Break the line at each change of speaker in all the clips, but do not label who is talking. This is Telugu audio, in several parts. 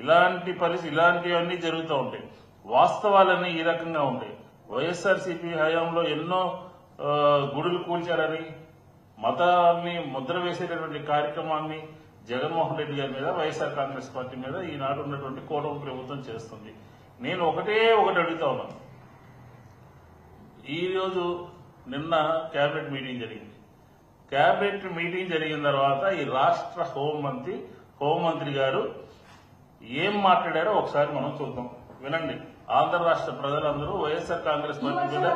ఇలాంటి పరిస్థితి ఇలాంటివన్నీ జరుగుతూ ఉంటాయి. వాస్తవాలన్నీ ఈ రకంగా ఉంటాయి. వైఎస్ఆర్సీపీ హయాంలో ఎన్నో గుడులు కూల్చారని మతాన్ని ముద్ర వేసేటటువంటి కార్యక్రమాన్ని జగన్మోహన్ రెడ్డి గారి మీద వైఎస్ఆర్ కాంగ్రెస్ పార్టీ మీద ఈనాడు ఉన్నటువంటి కూటమి ప్రభుత్వం చేస్తుంది. నేను ఒకటి అడుగుతా ఉన్నాను. ఈరోజు నిన్న కేబినెట్ మీటింగ్ జరిగింది. కేబినెట్ మీటింగ్ జరిగిన తర్వాత ఈ రాష్ట్ర హోంమంత్రి గారు ఏం మాట్లాడారో ఒకసారి మనం చూద్దాం, వినండి. ఆంధ్ర రాష్ట్ర ప్రజలందరూ వైఎస్ఆర్ కాంగ్రెస్ పార్టీ మీద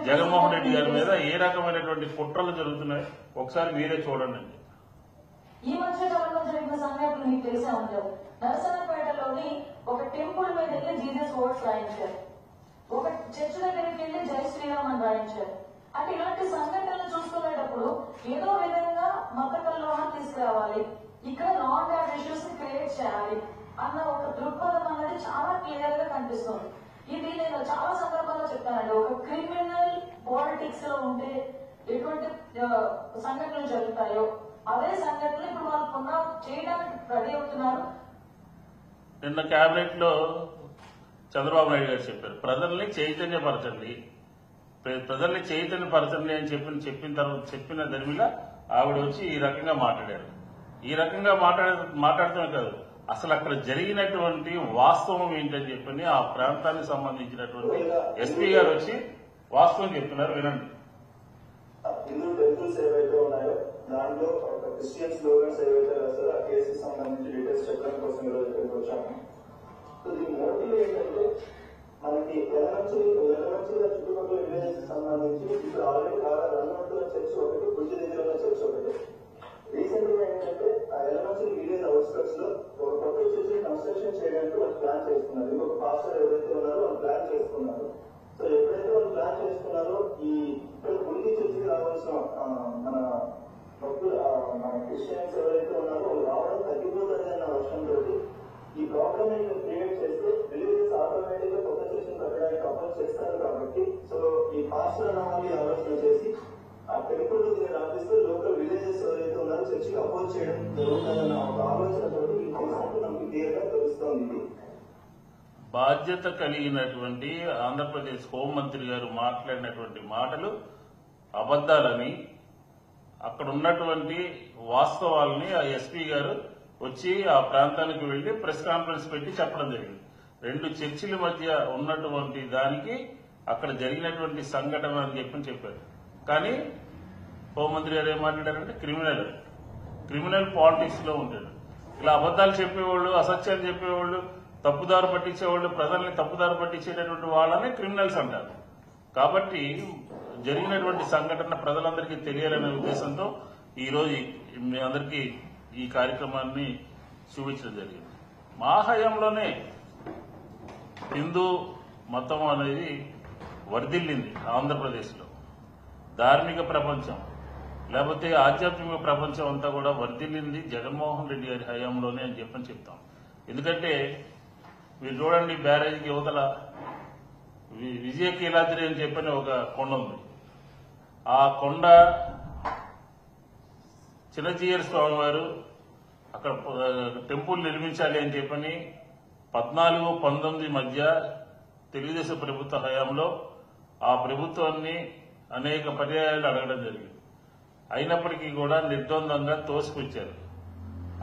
జగన్మోహన్ రెడ్డి గారి మీద ఏ రకమైనటువంటి కుట్రలు జరుగుతున్నాయి ఒకసారి మీరే చూడండి.
ఈ మధ్య కాలంలో జరిగిన సంఘటనలు మీకు తెలిసే ఉంటారు. నరసన్నపేటలోని ఒక టెంపుల్ మీద వెళ్ళి జీసస్ వర్డ్స్ రాయించారు, ఒక చర్చ్ దగ్గరికి వెళ్ళి జై శ్రీరామ్ అని రాయించారు. అంటే ఇలాంటి సంఘటనలు చూసుకునేటప్పుడు ఏదో విధంగా మత కల్లోహం తీసుకురావాలి, ఇక్కడ law and order issues create చేయాలి అన్న ఒక దృక్పథం అనేది చాలా క్లియర్ గా కనిపిస్తుంది. ఇది నేను చాలా సందర్భాల్లో చెప్తానండి. ఒక క్రిమినల్ పాలిటిక్స్ లో ఉంటే ఎటువంటి సంఘటనలు జరుగుతాయో అదే సంఘటనలు ఇప్పుడు వాళ్ళు పునః చేయడానికి రెడీ అవుతున్నారు.
నిన్న కేబినెట్ లో చంద్రబాబు నాయుడు గారు చెప్పారు, ప్రజల్ని చైతన్యపరచండి అని చెప్పిన దరిమిలా ఆవిడ వచ్చి ఈ రకంగా మాట్లాడారు. ఈ రకంగా మాట్లాడటమే కాదు, అసలు అక్కడ జరిగినటువంటి వాస్తవం ఏంటని చెప్పని ఆ ప్రాంతానికి సంబంధించినటువంటి ఎస్పీ గారు వచ్చి వాస్తవం చెప్తున్నారు, వినండి.
హిందూ టెంపుల్స్ ఏవైతే ఉన్నాయో దాంట్లో క్రిస్టియన్ స్లోగన్స్ ఏవైతే రాస్తారో ఆ కేసుకి సంబంధించి డీటెయిల్స్ చెప్పడం కోసం ఈరోజు ఇక్కడికి వచ్చాము. సో దీని మోటివ్ ఏంటంటే మనకి ఎలమంచిగా చుట్టుపక్కల విలేజెస్ సంబంధించి ఇప్పుడు ఆల్రెడీ బాగా రన్ అవుతున్న చర్చ్ ఒకటి, బ్రిడ్జ్ దగ్గర ఉన్న చర్చ్ ఒకటి. రీసెంట్ గా ఏంటంటే ఆ ఎలమంచి విలేజ్ అవుట్స్కట్స్ లో ఒక కొత్త చర్చ్ కన్స్ట్రక్షన్ చేయడానికి వాళ్ళు ప్లాన్ చేసుకున్నారు. ఇంకొక పాస్టర్ ఎవరైతే ఉన్నారో వాళ్ళు ప్లాన్ చేసుకున్నారు. సో ఎప్పుడైతే వాళ్ళు ప్లాన్ చేసుకున్నారో ఈ ఇక్కడ గుడి చర్చికి రావాల్సిన మన భక్తులు మన క్రిస్టియన్స్ ఎవరైతే ఉన్నారో వాళ్ళు రావడం తగ్గిపోతుంది అన్న వర్షంతో ఈ ప్రాబ్లమ్ క్రియేట్ చేస్తే విలేజెస్ ఆటోమేటిక్ గా కొత్త చర్చిని కట్టడానికి అపోజ్ చేస్తారు. కాబట్టి సో ఈ పాస్టర్ అన్నవాళ్ళు ఆలోచన చేసి ఆ టెంపుల్ రాపిస్తూ లోకల్ విలేజెస్ ఎవరైతే ఉన్నారో చర్చికి అపోజ్ చేయడం జరుగుతుందన్న ఒక ఆలోచనతో ఈ కాన్సెప్ట్ మనకి క్లియర్ గా తెలుస్తోంది.
బాధ్యత కలిగినటువంటి ఆంధ్రప్రదేశ్ హోంమంత్రి గారు మాట్లాడినటువంటి మాటలు అబద్దాలని, అక్కడ ఉన్నటువంటి వాస్తవాలని ఆ ఎస్పీ గారు వచ్చి ఆ ప్రాంతానికి వెళ్లి ప్రెస్ కాన్ఫరెన్స్ పెట్టి చెప్పడం జరిగింది. రెండు చర్చిల మధ్య ఉన్నటువంటి దానికి అక్కడ జరిగినటువంటి సంఘటన అని చెప్పారు. కానీ హోంమంత్రి గారు ఏం మాట్లాడారంటే క్రిమినల్ పాలిటిక్స్ లో ఉంటాడు. ఇలా అబద్దాలు చెప్పేవాళ్ళు, అసత్యాలు చెప్పేవాళ్ళు, తప్పుదారు పట్టించేవాళ్ళు, ప్రజల్ని తప్పుదారు పట్టించేటటువంటి వాళ్ళని క్రిమినల్స్ అంటారు. కాబట్టి జరిగినటువంటి సంఘటన ప్రజలందరికీ తెలియాలనే ఉద్దేశంతో ఈరోజు మీ అందరికీ ఈ కార్యక్రమాన్ని చూపించడం జరిగింది. మా హయాంలోనే హిందూ మతం అనేది వర్ధిల్లింది ఆంధ్రప్రదేశ్లో. ధార్మిక ప్రపంచం లేకపోతే ఆధ్యాత్మిక ప్రపంచం అంతా కూడా వర్ధిల్లింది జగన్మోహన్ రెడ్డి గారి హయాంలోనే అని చెప్తాం. ఎందుకంటే మీరు చూడండి, బ్యారేజీకి యువతల విజయకీలాద్రి అని చెప్పని ఒక కొండ ఉంది. ఆ కొండ చిన్నజీయర్ స్వామి వారు అక్కడ టెంపుల్ నిర్మించాలి అని చెప్పని 14-19 మధ్య తెలుగుదేశం ప్రభుత్వ హయాంలో ఆ ప్రభుత్వాన్ని అనేక పర్యాయాలు అడగడం జరిగింది. అయినప్పటికీ కూడా నిర్ద్వందంగా తోసిపుచ్చారు.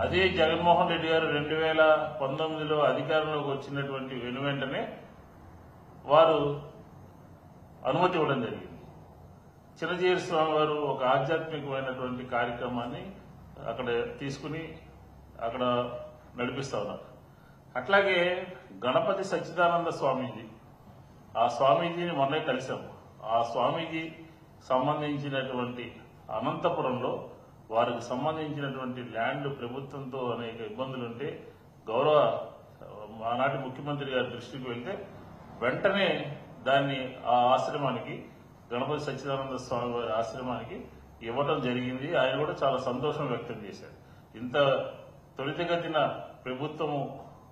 అదే జగన్మోహన్ రెడ్డి గారు 2019లో అధికారంలోకి వచ్చినటువంటి వెనువెంటనే వారు అనుమతి ఇవ్వడం జరిగింది. చిన్నజీయర్ స్వామి వారు ఒక ఆధ్యాత్మికమైనటువంటి కార్యక్రమాన్ని అక్కడ తీసుకుని అక్కడ నడిపిస్తా ఉన్నారు. అట్లాగే గణపతి సచ్చిదానంద స్వామీజీ, ఆ స్వామీజీని మొన్నే కలిశాము. ఆ స్వామీజీ సంబంధించినటువంటి అనంతపురంలో వారికి సంబంధించినటువంటి ల్యాండ్ ప్రభుత్వంతో అనేక ఇబ్బందులుంటే గౌరవ ఆనాటి ముఖ్యమంత్రి గారి దృష్టికి వెళ్తే వెంటనే దాన్ని ఆ ఆశ్రమానికి, గణపతి సచ్చిదానంద స్వామి వారి ఆశ్రమానికి ఇవ్వటం జరిగింది. ఆయన కూడా చాలా సంతోషం వ్యక్తం చేశారు. ఇంత త్వరితగతిన ప్రభుత్వము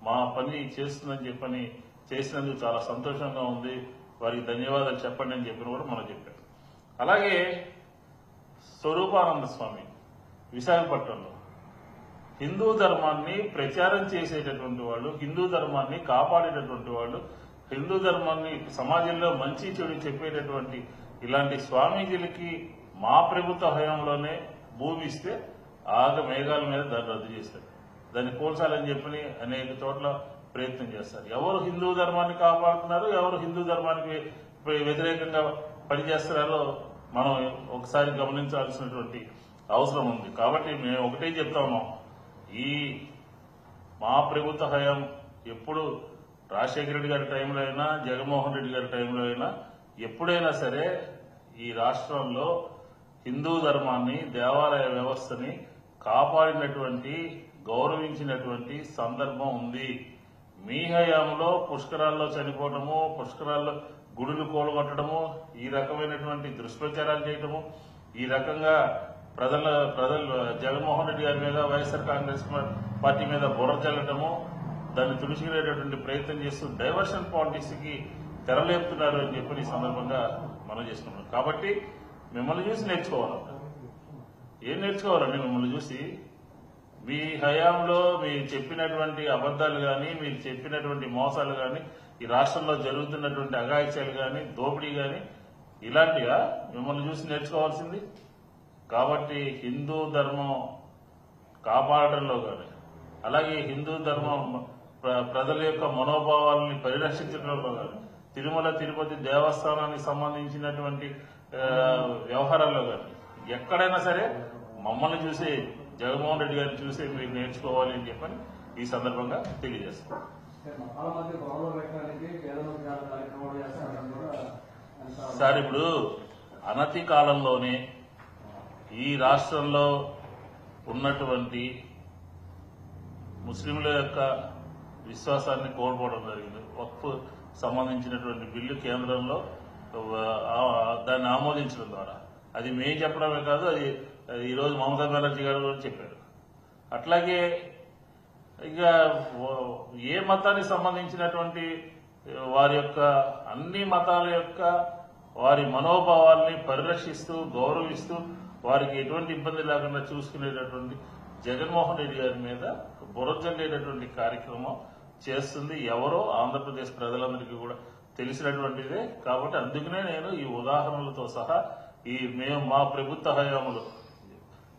మా పని చేస్తుందని చెప్పని చేసినందుకు చాలా సంతోషంగా ఉంది, వారికి ధన్యవాదాలు చెప్పండి అని చెప్పిన కూడా మనం చెప్పాం. అలాగే స్వరూపానంద స్వామి విశాఖపట్నంలో హిందూ ధర్మాన్ని ప్రచారం చేసేటటువంటి వాళ్ళు, హిందూ ధర్మాన్ని కాపాడేటటువంటి వాళ్ళు, హిందూ ధర్మాన్ని సమాజంలో మంచి చెడు చెప్పేటటువంటి ఇలాంటి స్వామీజీలకి మా ప్రభుత్వ హయాంలోనే భూమి ఇస్తే ఆగ మేఘాల మీద దాన్ని రద్దు చేస్తారు. దాన్ని కూల్చాలని చెప్పి అనేక చోట్ల ప్రయత్నం చేస్తారు. ఎవరు హిందూ ధర్మాన్ని కాపాడుతున్నారు, ఎవరు హిందూ ధర్మానికి వ్యతిరేకంగా పనిచేస్తున్నారో మనం ఒకసారి గమనించాల్సినటువంటి అవసరం ఉంది. కాబట్టి మేము ఒకటే చెప్తా ఉన్నాం, ఈ మా ప్రభుత్వ హయాం ఎప్పుడు రాజశేఖర రెడ్డి గారి టైంలో అయినా, జగన్మోహన్ రెడ్డి గారి టైంలో అయినా, ఎప్పుడైనా సరే ఈ రాష్ట్రంలో హిందూ ధర్మాన్ని, దేవాలయ వ్యవస్థని కాపాడినటువంటి, గౌరవించినటువంటి సందర్భం ఉంది. మీ హయాంలో పుష్కరాల్లో చనిపోవటము, పుష్కరాల్లో గుడులు కూలగొట్టడము, ఈ రకమైనటువంటి దుష్ప్రచారాలు చేయటము, ఈ రకంగా ప్రజలు జగన్మోహన్ రెడ్డి గారి మీద, వైఎస్ఆర్ కాంగ్రెస్ పార్టీ మీద బుర్ర చల్లటము, దాన్ని తుడిచివేటటువంటి ప్రయత్నం చేస్తూ డైవర్షన్ పాలిటిక్స్ కి తెరలేపుతున్నారు అని చెప్పి ఈ సందర్భంగా మనం చేసుకున్నాం. కాబట్టి మిమ్మల్ని చూసి నేర్చుకోవాలి. ఏం నేర్చుకోవాలండి మిమ్మల్ని చూసి? మీ హయాంలో మీరు చెప్పినటువంటి అబద్దాలు కానీ, మీరు చెప్పినటువంటి మోసాలు కానీ, ఈ రాష్ట్రంలో జరుగుతున్నటువంటి అఘాయిత్యాలు కానీ, దోపిడీ కానీ, ఇలాంటిగా మిమ్మల్ని చూసి నేర్చుకోవాల్సింది. కాబట్టి హిందూ ధర్మం కాపాడటంలో కానీ, అలాగే హిందూ ధర్మం ప్రజల యొక్క మనోభావాలని పరిరక్షించడంలో కానీ, తిరుమల తిరుపతి దేవస్థానానికి సంబంధించినటువంటి వ్యవహారాల్లో కానీ ఎక్కడైనా సరే మమ్మల్ని చూసి, జగన్మోహన్ రెడ్డి గారిని చూసి మీరు నేర్చుకోవాలి అని చెప్పని ఈ సందర్భంగా తెలియజేస్తాం. సార్, ఇప్పుడు అనతి కాలంలోనే ఈ రాష్ట్రంలో ఉన్నటువంటి ముస్లింల యొక్క విశ్వాసాన్ని కోల్పోవడం జరిగింది. వక్ఫ్ సంబంధించినటువంటి బిల్లు కేంద్రంలో దాన్ని ఆమోదించడం ద్వారా, అది మేము చెప్పడమే కాదు, అది ఈరోజు మమతా బెనర్జీ గారు కూడా చెప్పారు. అట్లాగే ఇక ఏ మతానికి సంబంధించినటువంటి వారి యొక్క అన్ని మతాల యొక్క వారి మనోభావాల్ని పరిరక్షిస్తూ, గౌరవిస్తూ, వారికి ఎటువంటి ఇబ్బంది లేకుండా చూసుకునేటటువంటి జగన్మోహన్ రెడ్డి గారి మీద బురజల్లేటటువంటి కార్యక్రమం చేస్తుంది ఎవరో ఆంధ్రప్రదేశ్ ప్రజలందరికీ కూడా తెలిసినటువంటిదే. కాబట్టి అందుకనే నేను ఈ ఉదాహరణలతో సహా మేము మా ప్రభుత్వ హయాంలో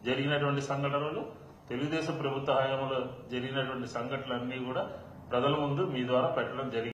జరిగినటువంటి సంఘటనలు, తెలుగుదేశం ప్రభుత్వ హయాంలో జరిగినటువంటి సంఘటనలన్నీ కూడా ప్రజల ముందు మీ ద్వారా పెట్టడం జరిగింది.